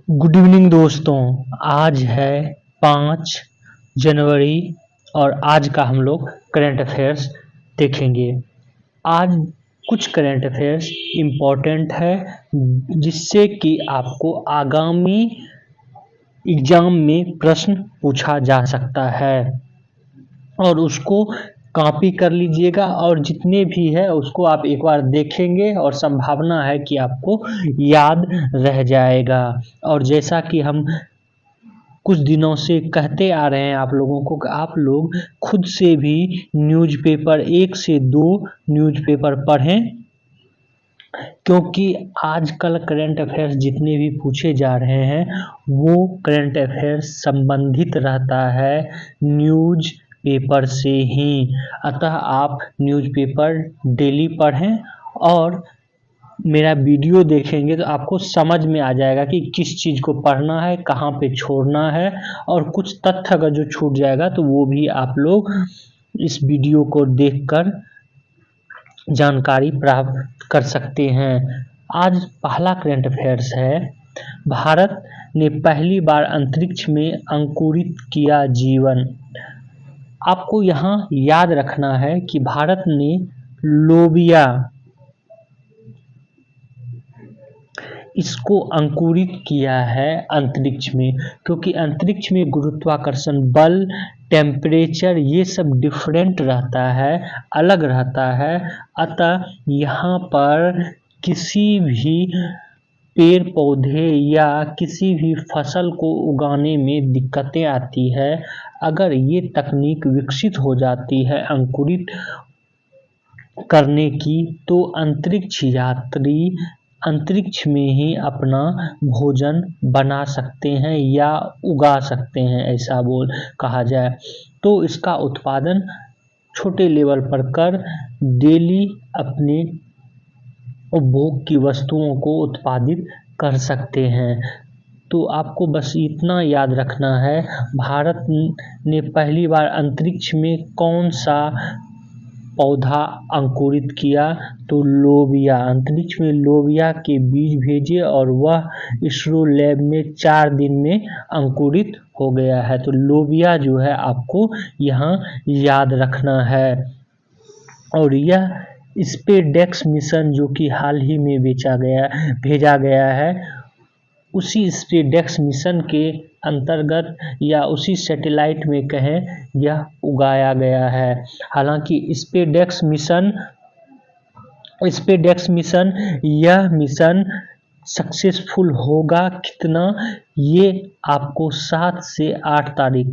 Good evening दोस्तों। आज है 5 जनवरी और आज का हम लोग करंट अफेयर्स देखेंगे। आज कुछ करंट अफेयर्स इम्पोर्टेंट है जिससे कि आपको आगामी एग्जाम में प्रश्न पूछा जा सकता है और उसको कॉपी कर लीजिएगा और जितने भी है उसको आप एक बार देखेंगे और संभावना है कि आपको याद रह जाएगा। और जैसा कि हम कुछ दिनों से कहते आ रहे हैं आप लोगों को कि आप लोग खुद से भी न्यूज़पेपर 1 से 2 न्यूज़पेपर पढ़ें, क्योंकि आजकल करंट अफेयर्स जितने भी पूछे जा रहे हैं वो करंट अफेयर्स संबंधित रहता है न्यूज़ पेपर से ही। अतः आप न्यूज़पेपर डेली पढ़ें और मेरा वीडियो देखेंगे तो आपको समझ में आ जाएगा कि किस चीज़ को पढ़ना है, कहाँ पे छोड़ना है, और कुछ तथ्य अगर जो छूट जाएगा तो वो भी आप लोग इस वीडियो को देखकर जानकारी प्राप्त कर सकते हैं। आज पहला करंट अफेयर्स है, भारत ने पहली बार अंतरिक्ष में अंकुरित किया जीवन। आपको यहाँ याद रखना है कि भारत ने लोबिया इसको अंकुरित किया है अंतरिक्ष में, क्योंकि अंतरिक्ष में गुरुत्वाकर्षण बल, टेम्परेचर ये सब डिफरेंट रहता है, अलग रहता है। अतः यहाँ पर किसी भी पेड़ पौधे या किसी भी फसल को उगाने में दिक्कतें आती है। अगर ये तकनीक विकसित हो जाती है अंकुरित करने की, तो अंतरिक्ष यात्री अंतरिक्ष में ही अपना भोजन बना सकते हैं या उगा सकते हैं, ऐसा कहा जाए तो इसका उत्पादन छोटे लेवल पर कर डेली अपने उपभोग की वस्तुओं को उत्पादित कर सकते हैं। तो आपको बस इतना याद रखना है, भारत ने पहली बार अंतरिक्ष में कौन सा पौधा अंकुरित किया, तो लोबिया। अंतरिक्ष में लोबिया के बीज भेजे और वह इसरो लैब में 4 दिन में अंकुरित हो गया है। तो लोबिया जो है आपको यहाँ याद रखना है। और यह स्पेसडेक्स मिशन जो कि हाल ही में भेजा गया है, उसी स्पेसडेक्स मिशन के अंतर्गत या उसी सैटेलाइट में कहें यह उगाया गया है। हालांकि स्पेसडेक्स मिशन यह मिशन सक्सेसफुल होगा कितना, ये आपको 7 से 8 तारीख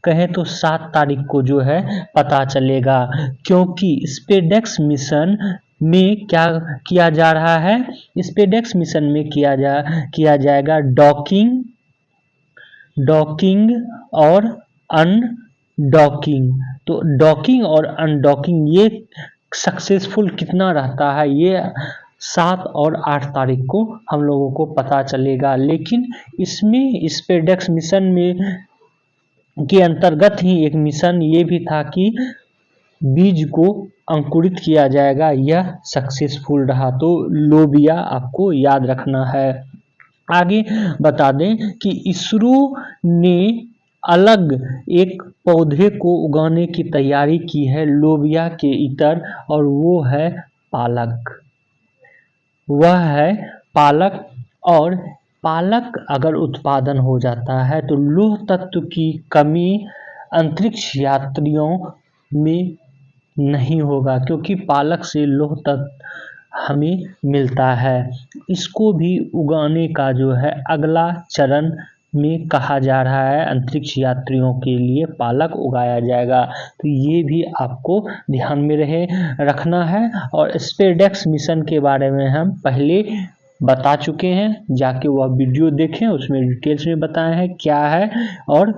कहें तो 7 तारीख को जो है पता चलेगा। क्योंकि स्पेसडेक्स मिशन में क्या किया जा रहा है, स्पेसडेक्स मिशन में किया जाएगा डॉकिंग और अनडॉकिंग। तो डॉकिंग और अनडॉकिंग ये सक्सेसफुल कितना रहता है, ये 7 और 8 तारीख को हम लोगों को पता चलेगा। लेकिन इसमें स्पेसडेक्स मिशन में के अंतर्गत ही एक मिशन ये भी था कि बीज को अंकुरित किया जाएगा, यह सक्सेसफुल रहा। तो लोबिया आपको याद रखना है। आगे बता दें कि इसरो ने अलग एक पौधे को उगाने की तैयारी की है लोबिया के इतर, और वो है पालक। और पालक अगर उत्पादन हो जाता है तो लौह तत्व की कमी अंतरिक्ष यात्रियों में नहीं होगा, क्योंकि पालक से लौह तत्व हमें मिलता है। इसको भी उगाने का जो है अगला चरण में कहा जा रहा है, अंतरिक्ष यात्रियों के लिए पालक उगाया जाएगा। तो ये भी आपको ध्यान में रखना है। और स्पेसडेक्स मिशन के बारे में हम पहले बता चुके हैं, जाके वह वीडियो देखें, उसमें डिटेल्स में बताए हैं क्या है और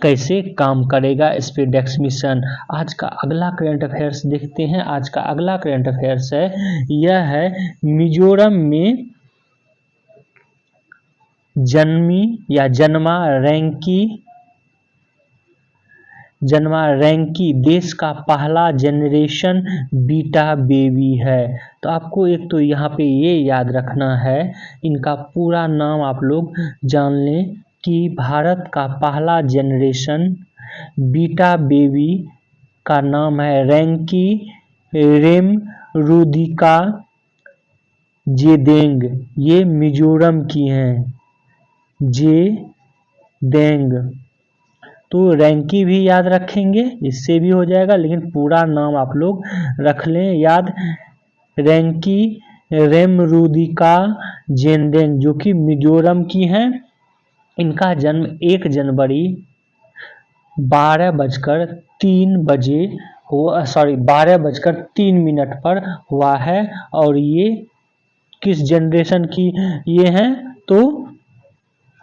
कैसे काम करेगा स्पेसडेक्स मिशन। आज का अगला करंट अफेयर्स देखते हैं। आज का अगला करंट अफेयर्स है, यह है मिजोरम में जन्मा जन्मा रैंकी देश का पहला जनरेशन बीटा बेबी है। तो आपको एक तो यहाँ पे ये याद रखना है, इनका पूरा नाम आप लोग जान लें कि भारत का पहला जनरेशन बीटा बेबी का नाम है रैंकी रेमरुदिका जेदेंग। ये मिजोरम की हैं, जेदेंग। तो रैंकी भी याद रखेंगे, इससे भी हो जाएगा, लेकिन पूरा नाम आप लोग रख लें याद, रैंकी रेमरुदिका जेदेंग, जो कि मिजोरम की हैं। इनका जन्म 1 जनवरी 12:03 पर हुआ है। और ये किस जनरेशन की ये हैं, तो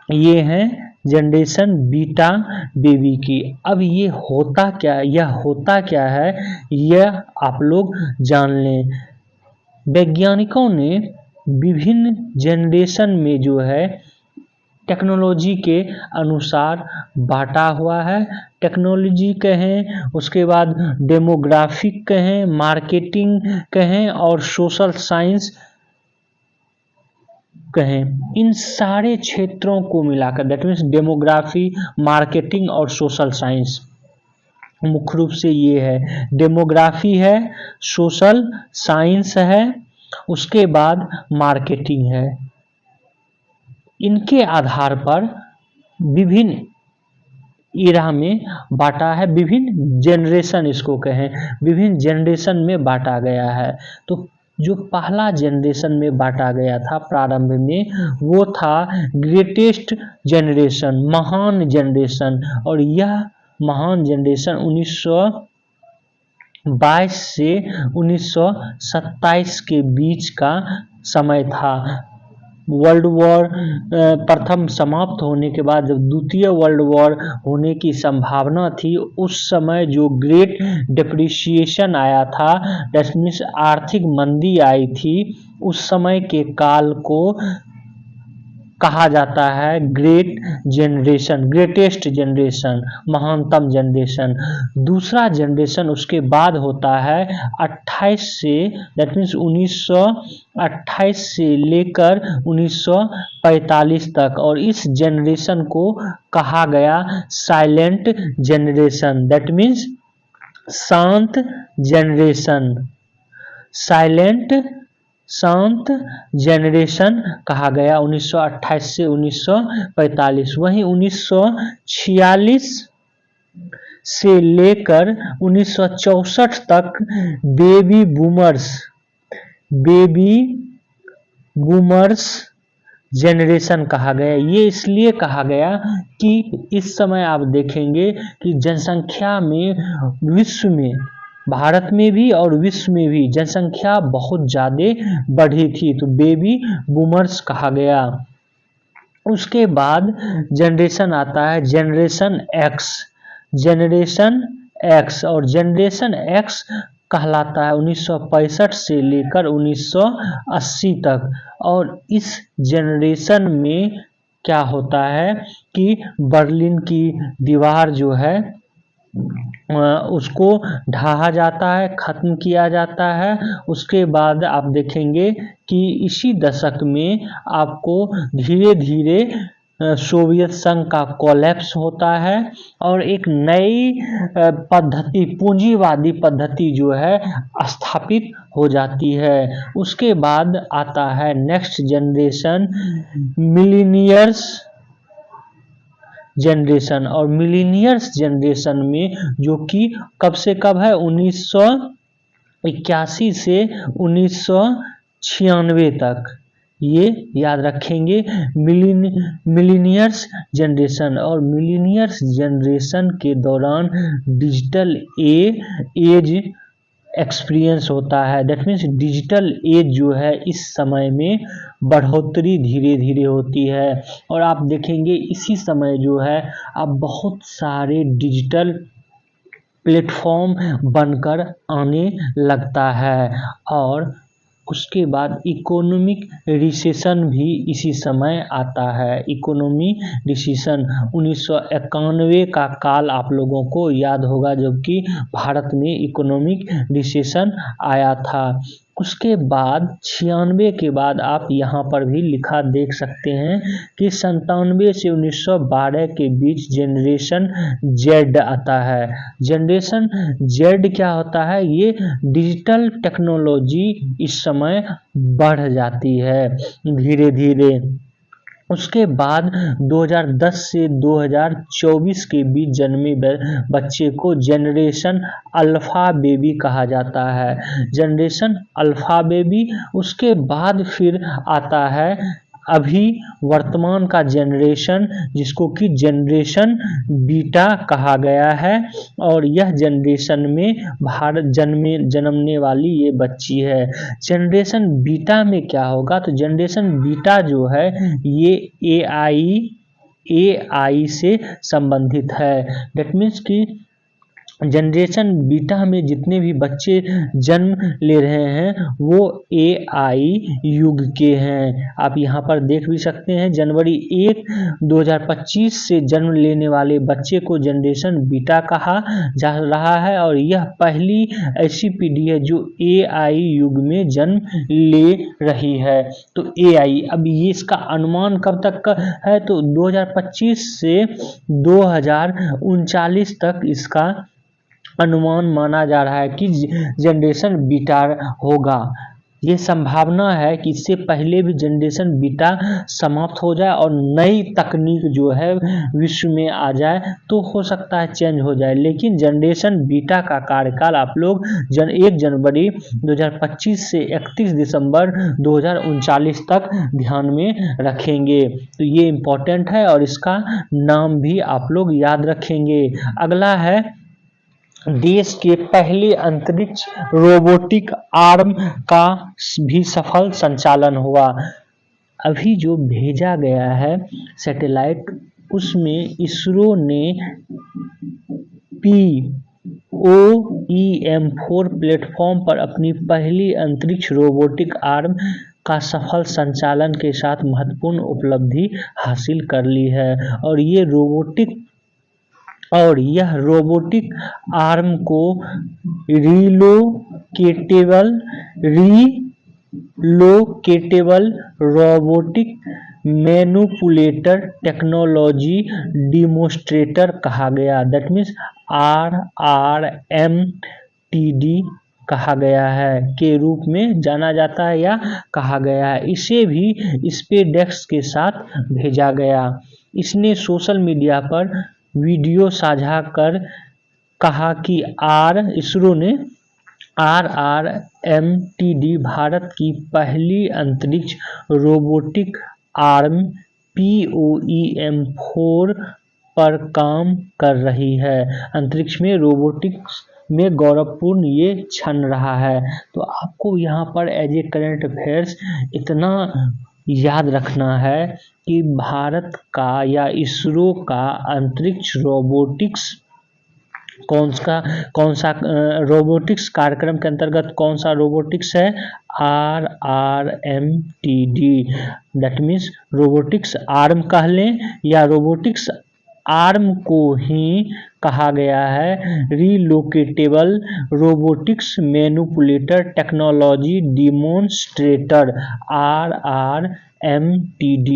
ये हैं जनरेशन बीटा बेबी की। अब ये होता क्या है, यह आप लोग जान लें। वैज्ञानिकों ने विभिन्न जनरेशन में जो है टेक्नोलॉजी के अनुसार बांटा हुआ है। टेक्नोलॉजी कहें, उसके बाद डेमोग्राफिक कहें, मार्केटिंग कहें और सोशल साइंस कहें, इन सारे क्षेत्रों को मिलाकर, दैट मीन्स डेमोग्राफी, मार्केटिंग और सोशल साइंस, मुख्य रूप से ये है। डेमोग्राफी है, सोशल साइंस है, उसके बाद मार्केटिंग है। इनके आधार पर विभिन्न इरा में बांटा है, विभिन्न जनरेशन इसको कहें, विभिन्न जनरेशन में बांटा गया है। तो जो पहला जनरेशन में बांटा गया था प्रारंभ में, वो था ग्रेटेस्ट जनरेशन, महान जनरेशन। और यह महान जनरेशन 1922 से 1927 के बीच का समय था। वर्ल्ड वॉर प्रथम समाप्त होने के बाद जब द्वितीय वर्ल्ड वॉर होने की संभावना थी, उस समय जो ग्रेट डिप्रिसिएशन आया था, दैट मीन्स आर्थिक मंदी आई थी, उस समय के काल को कहा जाता है ग्रेट जनरेशन, ग्रेटेस्ट जनरेशन, महानतम जनरेशन। दूसरा जनरेशन उसके बाद होता है 28 से, दैट मीन्स 1928 से लेकर 1945 तक, और इस जनरेशन को कहा गया साइलेंट जनरेशन, दैट मीन्स शांत जनरेशन, शांत जनरेशन कहा गया 1928 से 1945। वहीं 1946 से लेकर 1964 तक बेबी बूमर्स जनरेशन कहा गया। ये इसलिए कहा गया कि इस समय आप देखेंगे कि जनसंख्या में विश्व में, भारत में भी और विश्व में भी जनसंख्या बहुत ज़्यादा बढ़ी थी, तो बेबी बूमर्स कहा गया। उसके बाद जनरेशन आता है जनरेशन एक्स, और जनरेशन एक्स कहलाता है 1965 से लेकर 1980 तक। और इस जनरेशन में क्या होता है कि बर्लिन की दीवार जो है उसको ढहा जाता है, खत्म किया जाता है। उसके बाद आप देखेंगे कि इसी दशक में आपको धीरे धीरे सोवियत संघ का कोलैप्स होता है और एक नई पद्धति, पूंजीवादी पद्धति जो है स्थापित हो जाती है। उसके बाद आता है नेक्स्ट जनरेशन, मिलीनियर्स जनरेशन। और मिलीनियर्स जनरेशन में जो कि कब से कब है, 1981 से 1996 तक, ये याद रखेंगे मिलीनियर्स जनरेशन। और मिलीनियर्स जनरेशन के दौरान डिजिटल एज एक्सपीरियंस होता है, दैट मीन्स डिजिटल एज जो है इस समय में बढ़ोतरी धीरे धीरे होती है। और आप देखेंगे इसी समय जो है अब बहुत सारे डिजिटल प्लेटफॉर्म बनकर आने लगता है। और उसके बाद इकोनॉमिक रिसेशन भी इसी समय आता है। इकोनॉमी रिसेशन 1991 का काल आप लोगों को याद होगा, जबकि भारत में इकोनॉमिक रिसेशन आया था। उसके बाद 96 के बाद आप यहाँ पर भी लिखा देख सकते हैं कि 97 से 1912 के बीच जनरेशन जेड आता है। जनरेशन जेड क्या होता है? ये डिजिटल टेक्नोलॉजी इस समय बढ़ जाती है धीरे धीरे। उसके बाद 2010 से 2024 के बीच जन्मे बच्चे को जनरेशन अल्फ़ा बेबी कहा जाता है। Generation alpha baby. उसके बाद फिर आता है अभी वर्तमान का जनरेशन, जिसको कि जनरेशन बीटा कहा गया है, और यह जनरेशन में भारत जन्मने वाली ये बच्ची है। जनरेशन बीटा में क्या होगा? तो जनरेशन बीटा जो है ये एआई से संबंधित है। दैट मीन्स कि जनरेशन बीटा में जितने भी बच्चे जन्म ले रहे हैं वो एआई युग के हैं। आप यहाँ पर देख भी सकते हैं, जनवरी 1, 2025 से जन्म लेने वाले बच्चे को जनरेशन बीटा कहा जा रहा है, और यह पहली ऐसी पीढ़ी है जो एआई युग में जन्म ले रही है। तो एआई, अब ये इसका अनुमान कब तक का है? तो 2025 से 2039 तक इसका अनुमान माना जा रहा है कि जनरेशन बीटा होगा। ये संभावना है कि इससे पहले भी जनरेशन बीटा समाप्त हो जाए और नई तकनीक जो है विश्व में आ जाए, तो हो सकता है चेंज हो जाए। लेकिन जनरेशन बीटा का कार्यकाल आप लोग 1 जनवरी 2025 से 31 दिसंबर 2039 तक ध्यान में रखेंगे। तो ये इम्पोर्टेंट है और इसका नाम भी आप लोग याद रखेंगे। अगला है, देश के पहले अंतरिक्ष रोबोटिक आर्म का भी सफल संचालन हुआ। अभी जो भेजा गया है सैटेलाइट, उसमें इसरो ने POEM4 प्लेटफॉर्म पर अपनी पहली अंतरिक्ष रोबोटिक आर्म का सफल संचालन के साथ महत्वपूर्ण उपलब्धि हासिल कर ली है। और यह रोबोटिक आर्म को relocatable robotic manipulator technology demonstrator कहा गया। दैट मीन्स RRMTD कहा गया है के रूप में जाना जाता है या कहा गया है। इसे भी स्पेसएक्स के साथ भेजा गया। इसने सोशल मीडिया पर वीडियो साझा कर कहा कि इसरो ने RRMTD भारत की पहली अंतरिक्ष रोबोटिक आर्म POEM4 पर काम कर रही है। अंतरिक्ष में रोबोटिक्स में गौरवपूर्ण ये क्षण रहा है। तो आपको यहाँ पर एज ए करंट अफेयर्स इतना याद रखना है कि भारत का या इसरो का अंतरिक्ष रोबोटिक्स कौन सा रोबोटिक्स कार्यक्रम के अंतर्गत कौन सा रोबोटिक्स है? RRMTD। That means robotics arm कह लें या रोबोटिक्स आर्म को ही कहा गया है relocatable robotics manipulator technology demonstrator RRMTD।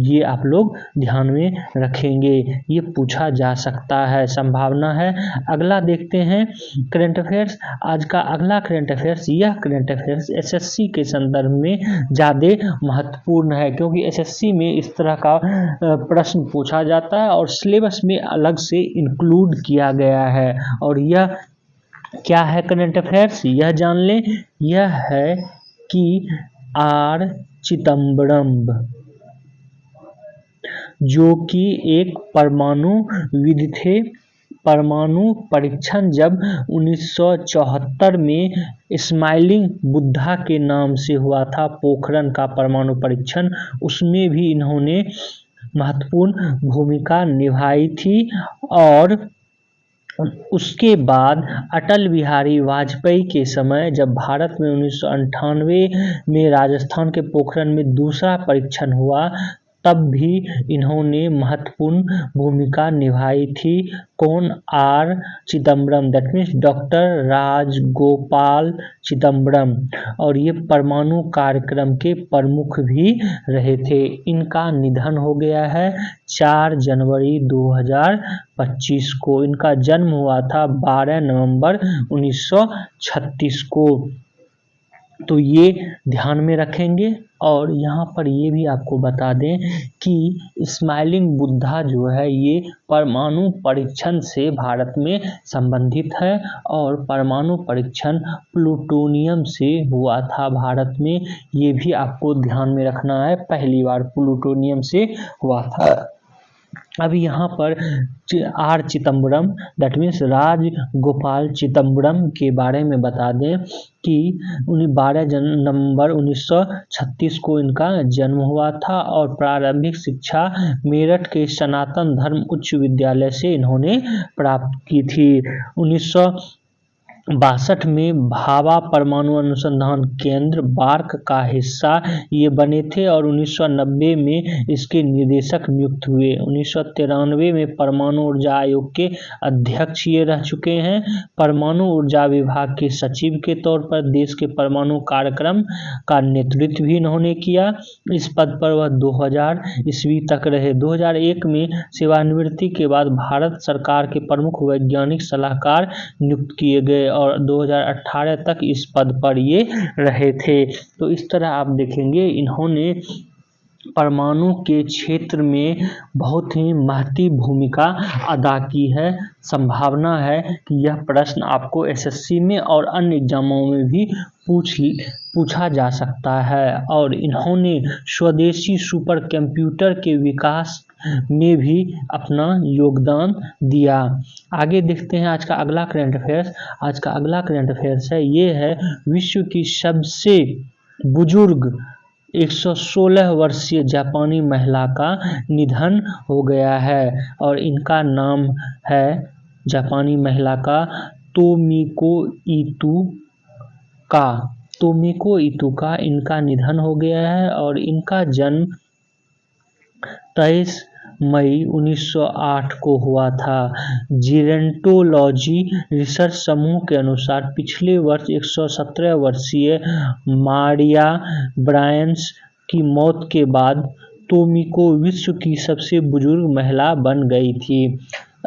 ये आप लोग ध्यान में रखेंगे, ये पूछा जा सकता है, संभावना है। अगला देखते हैं करंट अफेयर्स। आज का अगला करंट अफेयर्स, यह करंट अफेयर्स SSC के संदर्भ में ज़्यादा महत्वपूर्ण है, क्योंकि SSC में इस तरह का प्रश्न पूछा जाता है और सिलेबस में अलग से इंक्लूड किया गया है। और यह क्या है करंट अफेयर्स, यह जान लें। यह है कि R चिदम्बरम, जो कि एक परमाणुविद थे, परमाणु परीक्षण जब 1974 में स्माइलिंग बुद्धा के नाम से हुआ था, पोखरण का परमाणु परीक्षण, उसमें भी इन्होंने महत्वपूर्ण भूमिका निभाई थी। और उसके बाद अटल बिहारी वाजपेयी के समय जब भारत में 1998 में राजस्थान के पोखरण में दूसरा परीक्षण हुआ, तब भी इन्होंने महत्वपूर्ण भूमिका निभाई थी। कौन? R Chidambaram, that means doctor Rajagopal Chidambaram, और ये परमाणु कार्यक्रम के प्रमुख भी रहे थे। इनका निधन हो गया है 4 जनवरी 2025 को। इनका जन्म हुआ था 12 नवंबर 1936 को। तो ये ध्यान में रखेंगे। और यहाँ पर ये भी आपको बता दें कि स्माइलिंग बुद्धा जो है ये परमाणु परीक्षण से भारत में संबंधित है, और परमाणु परीक्षण प्लूटोनियम से हुआ था भारत में। ये भी आपको ध्यान में रखना है, पहली बार प्लूटोनियम से हुआ था। अभी यहाँ पर R Chidambaram, that means Rajagopal Chidambaram के बारे में बता दें कि 12 नवंबर 1936 को इनका जन्म हुआ था, और प्रारंभिक शिक्षा मेरठ के सनातन धर्म उच्च विद्यालय से इन्होंने प्राप्त की थी। 1962 में भाभा परमाणु अनुसंधान केंद्र बार्क का हिस्सा ये बने थे, और 1990 में इसके निदेशक नियुक्त हुए। 1993 में परमाणु ऊर्जा आयोग के अध्यक्ष ये रह चुके हैं। परमाणु ऊर्जा विभाग के सचिव के तौर पर देश के परमाणु कार्यक्रम का नेतृत्व भी इन्होंने किया। इस पद पर वह 2000 ईस्वी तक रहे। 2001 में सेवानिवृत्ति के बाद भारत सरकार के प्रमुख वैज्ञानिक सलाहकार नियुक्त किए गए, और 2018 तक इस पद पर ये रहे थे। तो इस तरह आप देखेंगे इन्होंने परमाणु के क्षेत्र में बहुत ही महत्वपूर्ण भूमिका अदा की है। संभावना है कि यह प्रश्न आपको एसएससी में और अन्य एग्जामों में भी पूछा जा सकता है। और इन्होंने स्वदेशी सुपर कंप्यूटर के विकास में भी अपना योगदान दिया। आगे देखते हैं आज का अगला करंट अफेयर्स। आज का अगला करंट अफेयर्स है, ये है विश्व की सबसे बुजुर्ग 116 वर्षीय जापानी महिला का निधन हो गया है, और इनका नाम है जापानी महिला का तोमिको इतो का इनका निधन हो गया है, और इनका जन्म 23 मई 1908 को हुआ था। जीरेंटोलॉजी रिसर्च समूह के अनुसार पिछले वर्ष 117 वर्षीय मारिया ब्रायंस की मौत के बाद तोमिको विश्व की सबसे बुजुर्ग महिला बन गई थी।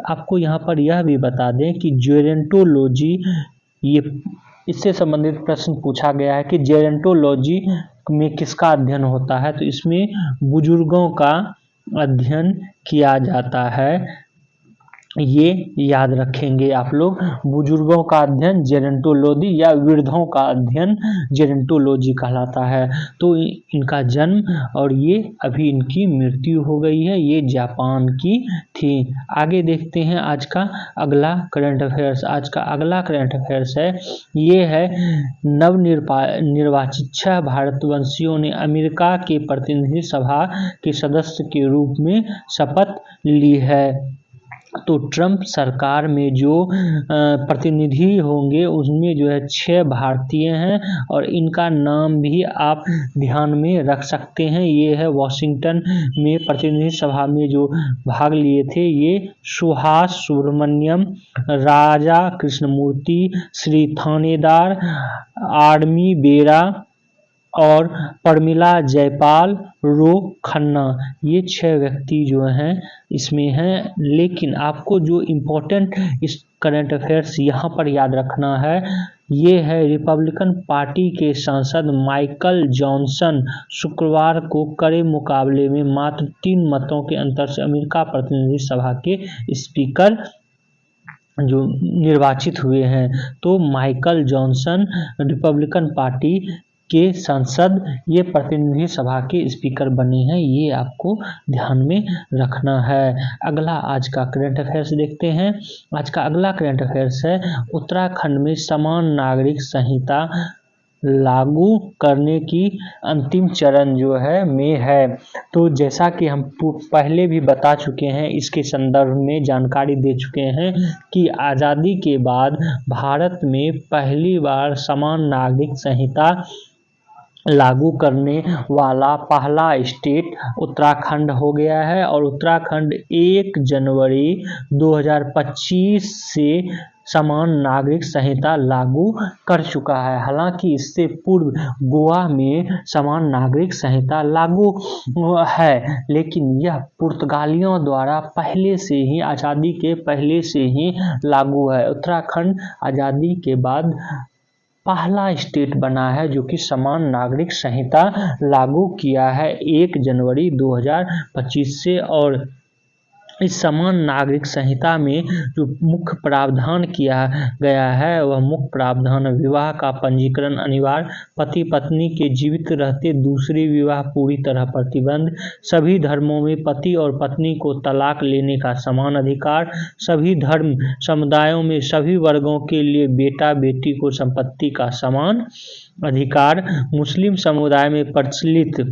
आपको यहाँ पर यह भी बता दें कि जीरेंटोलॉजी, ये इससे संबंधित प्रश्न पूछा गया है कि जीरेंटोलॉजी में किसका अध्ययन होता है, तो इसमें बुजुर्गों का अध्ययन किया जाता है। ये याद रखेंगे आप लोग, बुजुर्गों का अध्ययन जेरेंटोलॉजी या वृद्धों का अध्ययन जेरेंटोलॉजी कहलाता है। तो इनका जन्म और ये अभी इनकी मृत्यु हो गई है, ये जापान की थी। आगे देखते हैं आज का अगला करंट अफेयर्स। आज का अगला करंट अफेयर्स है, ये है नवनिर्वाचित 6 भारतवंशियों ने अमेरिका के प्रतिनिधि सभा के सदस्य के रूप में शपथ ली है। तो ट्रंप सरकार में जो प्रतिनिधि होंगे उसमें जो है 6 भारतीय हैं, और इनका नाम भी आप ध्यान में रख सकते हैं। ये है वाशिंगटन में प्रतिनिधि सभा में जो भाग लिए थे, ये सुहास सुब्रमण्यम, राजा कृष्णमूर्ति, श्री थानेदार, आर्मी बेरा और प्रमिला जयपाल रो खन्ना, ये 6 व्यक्ति जो हैं इसमें हैं। लेकिन आपको जो इम्पोर्टेंट इस करंट अफेयर्स यहाँ पर याद रखना है, ये है रिपब्लिकन पार्टी के सांसद माइकल जॉनसन शुक्रवार को कड़े मुकाबले में मात्र 3 मतों के अंतर से अमेरिका प्रतिनिधि सभा के स्पीकर जो निर्वाचित हुए हैं। तो माइकल जॉनसन रिपब्लिकन पार्टी के सांसद ये प्रतिनिधि सभा के स्पीकर बने हैं, ये आपको ध्यान में रखना है। अगला आज का करंट अफेयर्स देखते हैं। आज का अगला करंट अफेयर्स है, उत्तराखंड में समान नागरिक संहिता लागू करने की अंतिम चरण जो है में है। तो जैसा कि हम पहले भी बता चुके हैं, इसके संदर्भ में जानकारी दे चुके हैं कि आज़ादी के बाद भारत में पहली बार समान नागरिक संहिता लागू करने वाला पहला स्टेट उत्तराखंड हो गया है और उत्तराखंड 1 जनवरी 2025 से समान नागरिक संहिता लागू कर चुका है। हालांकि इससे पूर्व गोवा में समान नागरिक संहिता लागू है, लेकिन यह पुर्तगालियों द्वारा पहले से ही, आज़ादी के पहले से ही लागू है। उत्तराखंड आज़ादी के बाद पहला स्टेट बना है जो कि समान नागरिक संहिता लागू किया है 1 जनवरी 2025 से। और इस समान नागरिक संहिता में जो मुख्य प्रावधान किया गया है वह मुख्य प्रावधान: विवाह का पंजीकरण अनिवार्य, पति पत्नी के जीवित रहते दूसरे विवाह पूरी तरह प्रतिबंध, सभी धर्मों में पति और पत्नी को तलाक लेने का समान अधिकार, सभी धर्म समुदायों में सभी वर्गों के लिए बेटा बेटी को संपत्ति का समान अधिकार, मुस्लिम समुदाय में प्रचलित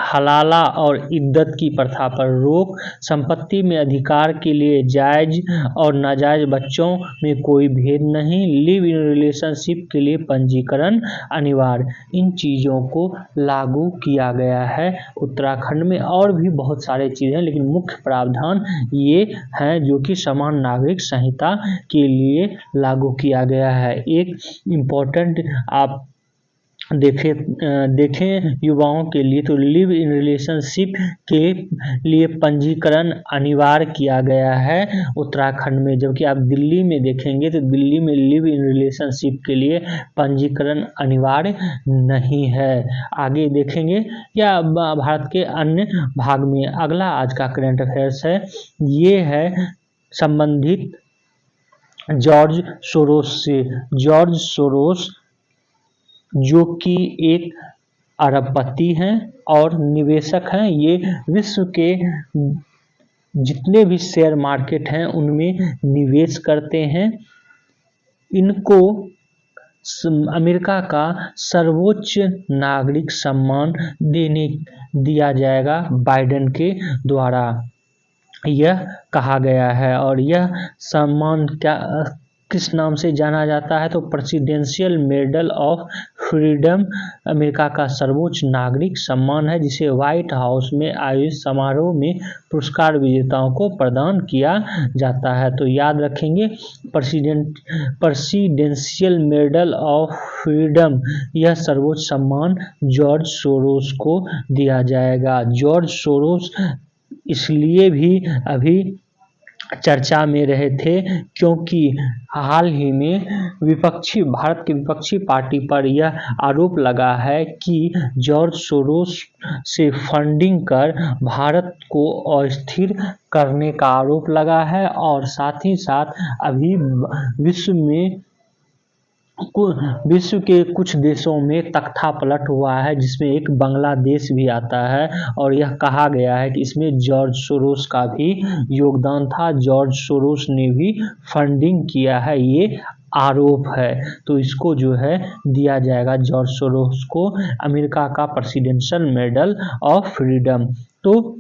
हलाला और इद्दत की प्रथा पर रोक, संपत्ति में अधिकार के लिए जायज और नाजायज बच्चों में कोई भेद नहीं, लिव इन रिलेशनशिप के लिए पंजीकरण अनिवार्य। इन चीज़ों को लागू किया गया है उत्तराखंड में। और भी बहुत सारे चीज़ें हैं, लेकिन मुख्य प्रावधान ये हैं जो कि समान नागरिक संहिता के लिए लागू किया गया है। एक इम्पोर्टेंट आप देखें युवाओं के लिए, तो लिव इन रिलेशनशिप के लिए पंजीकरण अनिवार्य किया गया है उत्तराखंड में, जबकि आप दिल्ली में देखेंगे तो दिल्ली में लिव इन रिलेशनशिप के लिए पंजीकरण अनिवार्य नहीं है। आगे देखेंगे या भारत के अन्य भाग में। अगला आज का करंट अफेयर्स है, ये है संबंधित जॉर्ज सोरोस से। जॉर्ज सोरोस जो कि एक अरबपति हैं और निवेशक हैं, ये विश्व के जितने भी शेयर मार्केट हैं उनमें निवेश करते हैं। इनको अमेरिका का सर्वोच्च नागरिक सम्मान दिया जाएगा बाइडेन के द्वारा, यह कहा गया है। और यह सम्मान किस नाम से जाना जाता है, तो presidential medal of freedom America का सर्वोच्च नागरिक सम्मान है, जिसे व्हाइट हाउस में आयोजित समारोह में पुरस्कार विजेताओं को प्रदान किया जाता है। तो याद रखेंगे, प्रेसिडेंशियल मेडल ऑफ फ्रीडम, यह सर्वोच्च सम्मान जॉर्ज सोरोस को दिया जाएगा। जॉर्ज सोरोस इसलिए भी अभी चर्चा में रहे थे क्योंकि हाल ही में भारत की विपक्षी पार्टी पर यह आरोप लगा है कि जॉर्ज सोरोस से फंडिंग कर भारत को अस्थिर करने का आरोप लगा है। और साथ ही साथ अभी विश्व के कुछ देशों में तख्ता पलट हुआ है, जिसमें एक बांग्लादेश भी आता है। और यह कहा गया है कि इसमें जॉर्ज सोरोस का भी योगदान था, जॉर्ज सोरोस ने भी फंडिंग किया है, ये आरोप है। तो इसको जो है दिया जाएगा जॉर्ज सोरोस को अमेरिका का प्रेसिडेंशियल मेडल ऑफ फ्रीडम। तो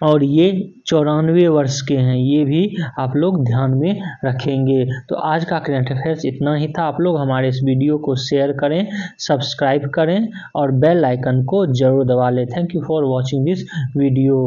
और ये 94 वर्ष के हैं, ये भी आप लोग ध्यान में रखेंगे। तो आज का करंट अफेयर्स इतना ही था। आप लोग हमारे इस वीडियो को शेयर करें, सब्सक्राइब करें और बेल आइकन को जरूर दबा लें। Thank you for watching this video.